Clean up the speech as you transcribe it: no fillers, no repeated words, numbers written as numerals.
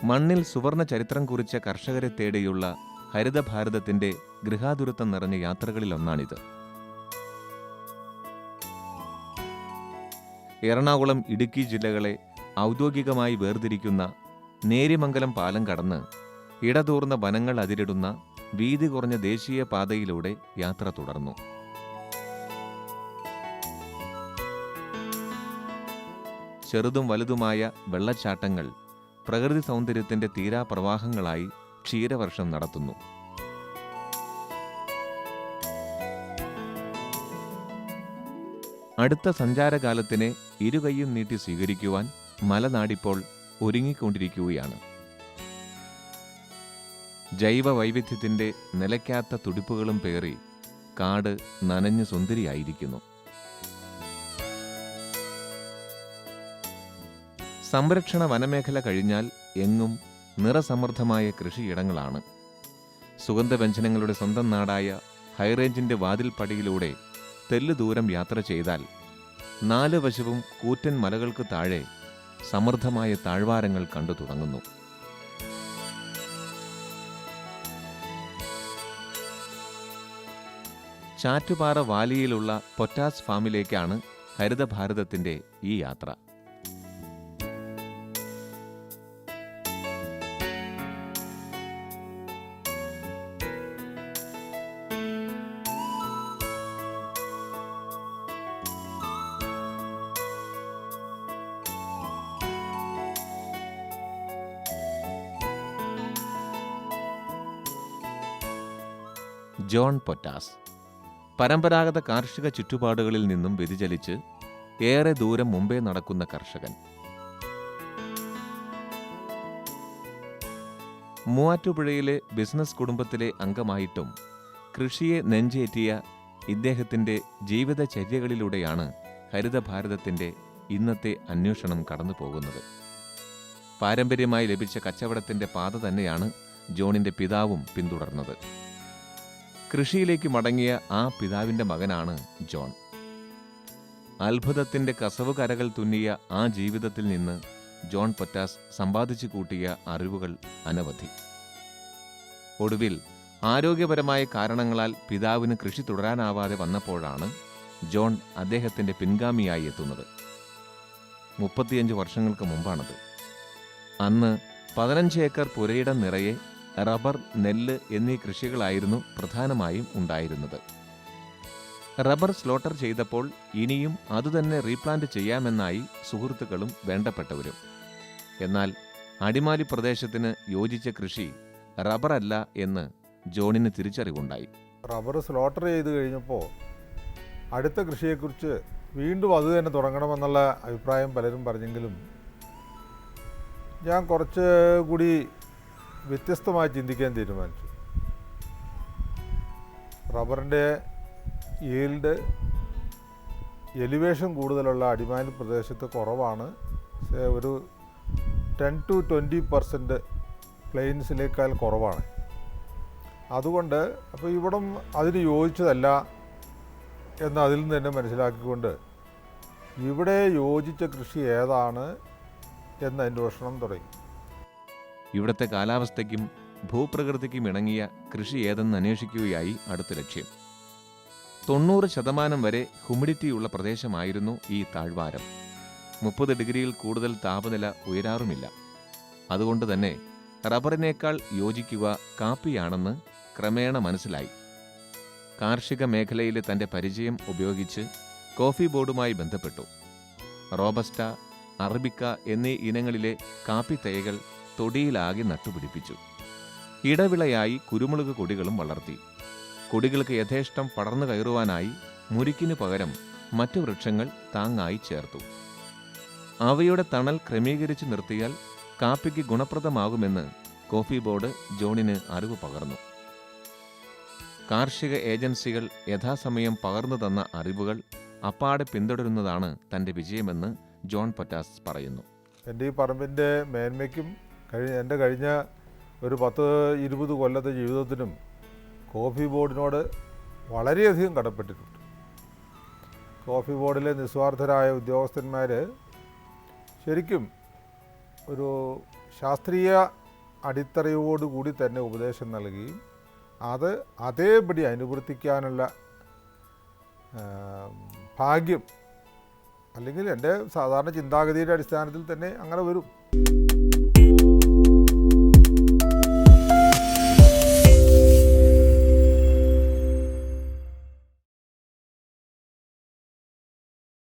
മണ്ണിൽ സുവർണ ചരിത്രം കുറിച്ച കർഷകരെ തേടിയുള്ള ഹരിതഭാരതത്തിന്റെ ഗൃഹാതുരത്വം നിറഞ്ഞ യാത്രകളിലൊന്നാണിത്. എറണാകുളം, ഇടുക്കി ജില്ലകളെ ഔദ്യോഗികമായി വേർതിരിക്കുന്ന നേര്യമംഗലം പാലം കടന്ന് ഇടതൂർന്ന വനങ്ങൾ അതിരിടുന്ന വീതി കുറഞ്ഞ ദേശീയ പാതയിലൂടെ യാത്ര തുടർന്നു. ചെറുതും വലുതുമായ വെള്ളച്ചാട്ടങ്ങൾ പ്രകൃതി സൗന്ദര്യത്തിന്റെ തീരാപ്രവാഹങ്ങളായി ക്ഷീരവർഷം നടത്തുന്നു. അടുത്ത സഞ്ചാരകാലത്തിനെ ഇരുകൈയും നീട്ടി സ്വീകരിക്കുവാൻ മലനാടിപ്പോൾ ഒരുങ്ങിക്കൊണ്ടിരിക്കുകയാണ്. ജൈവ വൈവിധ്യത്തിന്റെ നിലയ്ക്കാത്ത തുടിപ്പുകളും പേറി കാട് നനഞ്ഞു സുന്ദരിയായിരിക്കുന്നു. സംരക്ഷണ വനമേഖല കഴിഞ്ഞാൽ എങ്ങും നിറസമൃദ്ധമായ കൃഷിയിടങ്ങളാണ്. സുഗന്ധവ്യഞ്ജനങ്ങളുടെ സ്വന്തം നാടായ ഹൈറേഞ്ചിന്റെ വാതിൽപ്പടിയിലൂടെ തെല്ലുദൂരം യാത്ര ചെയ്താൽ 4 വശവും കൂറ്റൻ മലകൾക്ക് താഴെ സമൃദ്ധമായ താഴ്വാരങ്ങൾ കണ്ടു തുടങ്ങുന്നു. ചാറ്റുപാറ വാലിയിലുള്ള പൊറ്റാസ് ഫാമിലേക്കാണ് ഹരിതഭാരതത്തിന്റെ ഈ യാത്ര. ജോൺ പൊറ്റാസ് പരമ്പരാഗത കാർഷിക ചുറ്റുപാടുകളിൽ നിന്നും വ്യതിചലിച്ച് ഏറെ ദൂരം മുമ്പേ നടക്കുന്ന കർഷകൻ. മൂവാറ്റുപുഴയിലെ ബിസിനസ് കുടുംബത്തിലെ അംഗമായിട്ടും കൃഷിയെ നെഞ്ചേറ്റിയ ഇദ്ദേഹത്തിന്റെ ജീവിതചര്യകളിലൂടെയാണ് ഹരിതഭാരതത്തിന്റെ ഇന്നത്തെ അന്വേഷണം കടന്നു പോകുന്നത്. പാരമ്പര്യമായി ലഭിച്ച കച്ചവടത്തിന്റെ പാത തന്നെയാണ് ജോണിന്റെ പിതാവും പിന്തുടർന്നത്. കൃഷിയിലേക്ക് മടങ്ങിയ ആ പിതാവിന്റെ മകനാണ് ജോൺ. അത്ഭുതത്തിന്റെ കസവ് കരകൾ തുന്നിയ ആ ജീവിതത്തിൽ നിന്ന് ജോൺ പൊറ്റാസ് സമ്പാദിച്ചു കൂട്ടിയ അറിവുകൾ അനവധി. ഒടുവിൽ ആരോഗ്യപരമായ കാരണങ്ങളാൽ പിതാവിന് കൃഷി തുടരാനാവാതെ വന്നപ്പോഴാണ് ജോൺ അദ്ദേഹത്തിന്റെ പിൻഗാമിയായി എത്തുന്നത്. 35 വർഷങ്ങൾക്ക് മുമ്പാണത്. അന്ന് 15 ഏക്കർ പുരയിടം നിറയെ റബ്ബർ, നെല്ല് എന്നീ കൃഷികളായിരുന്നു പ്രധാനമായും ഉണ്ടായിരുന്നത്. റബ്ബർ സ്ലോട്ടർ ചെയ്തപ്പോൾ ഇനിയും അതുതന്നെ റീപ്ലാന്റ് ചെയ്യാമെന്നായി സുഹൃത്തുക്കളും വേണ്ടപ്പെട്ടവരും. എന്നാൽ അടിമാലി പ്രദേശത്തിന് യോജിച്ച കൃഷി റബ്ബറല്ല എന്ന് ജോണിന് തിരിച്ചറിവുണ്ടായി. റബ്ബർ സ്ലോട്ടർ ചെയ്ത് കഴിഞ്ഞപ്പോൾ അടുത്ത കൃഷിയെക്കുറിച്ച് വീണ്ടും അത് തന്നെ തുടങ്ങണമെന്നുള്ള അഭിപ്രായം പലരും പറഞ്ഞെങ്കിലും ഞാൻ കുറച്ച് കൂടി വ്യത്യസ്തമായി ചിന്തിക്കാൻ തീരുമാനിച്ചു. റബ്ബറിൻ്റെ ഈൽഡ് എലിവേഷൻ കൂടുതലുള്ള അടിമാലി പ്രദേശത്ത് കുറവാണ്. ഒരു 10 to 20% പ്ലെയിൻസിലേക്കാൾ കുറവാണ്. അതുകൊണ്ട് അപ്പോൾ ഇവിടം അതിന് യോജിച്ചതല്ല എന്ന് അതിൽ നിന്ന് തന്നെ മനസ്സിലാക്കിക്കൊണ്ട് ഇവിടെ യോജിച്ച കൃഷി ഏതാണ് എന്ന് അന്വേഷണം തുടങ്ങി. ഇവിടുത്തെ കാലാവസ്ഥയ്ക്കും ഭൂപ്രകൃതിക്കും ഇണങ്ങിയ കൃഷി ഏതെന്ന് അന്വേഷിക്കുകയായി അടുത്ത ലക്ഷ്യം. 90% വരെ ഹ്യൂമിഡിറ്റിയുള്ള പ്രദേശമായിരുന്നു ഈ താഴ്വാരം. 30 ഡിഗ്രിയിൽ കൂടുതൽ താപനില ഉയരാറുമില്ല. അതുകൊണ്ട് തന്നെ റബ്ബറിനേക്കാൾ യോജിക്കുക കാപ്പിയാണെന്ന് ക്രമേണ മനസ്സിലായി. കാർഷിക മേഖലയിലെ തന്റെ പരിചയം ഉപയോഗിച്ച് കോഫി ബോർഡുമായി ബന്ധപ്പെട്ടു. റോബസ്റ്റ, അറബിക്ക എന്നീ ഇനങ്ങളിലെ കാപ്പി തൈകൾ തൊടിയിലാകെ നട്ടുപിടിപ്പിച്ചു. ഇടവിളയായി കുരുമുളക് കൊടികളും വളർത്തി. കൊടികൾക്ക് യഥേഷ്ടം പടർന്നു കയറുവാനായി മുരിക്കിനു പകരം മറ്റു വൃക്ഷങ്ങൾ താങ്ങായി ചേർത്തു. അവയുടെ തണൽ ക്രമീകരിച്ചു നിർത്തിയാൽ കാപ്പിക്ക് ഗുണപ്രദമാകുമെന്ന് കോഫി ബോർഡ് ജോണിന് അറിവ് പകർന്നു. കാർഷിക ഏജൻസികൾ യഥാസമയം പകർന്നു തന്ന അറിവുകൾ അപ്പാടെ പിന്തുടരുന്നതാണ് തന്റെ വിജയമെന്ന് ജോൺ പൊറ്റാസ് പറയുന്നു. എൻ്റെ ഈ പറമ്പിൻ്റെ മേന്മയ്ക്കും എൻ്റെ കഴിഞ്ഞ ഒരു 10-20 കൊല്ലത്തെ ജീവിതത്തിനും കോഫി ബോർഡിനോട് വളരെയധികം കടപ്പെട്ടിട്ടുണ്ട്. കോഫി ബോർഡിലെ നിസ്വാർത്ഥരായ ഉദ്യോഗസ്ഥന്മാർ ശരിക്കും ഒരു ശാസ്ത്രീയ അടിത്തറയോടുകൂടി തന്നെ ഉപദേശം നൽകുകയും അത് അതേപടി അനുവർത്തിക്കാനുള്ള ഭാഗ്യം, അല്ലെങ്കിൽ എൻ്റെ സാധാരണ ചിന്താഗതിയുടെ അടിസ്ഥാനത്തിൽ തന്നെ അങ്ങനെ വരും.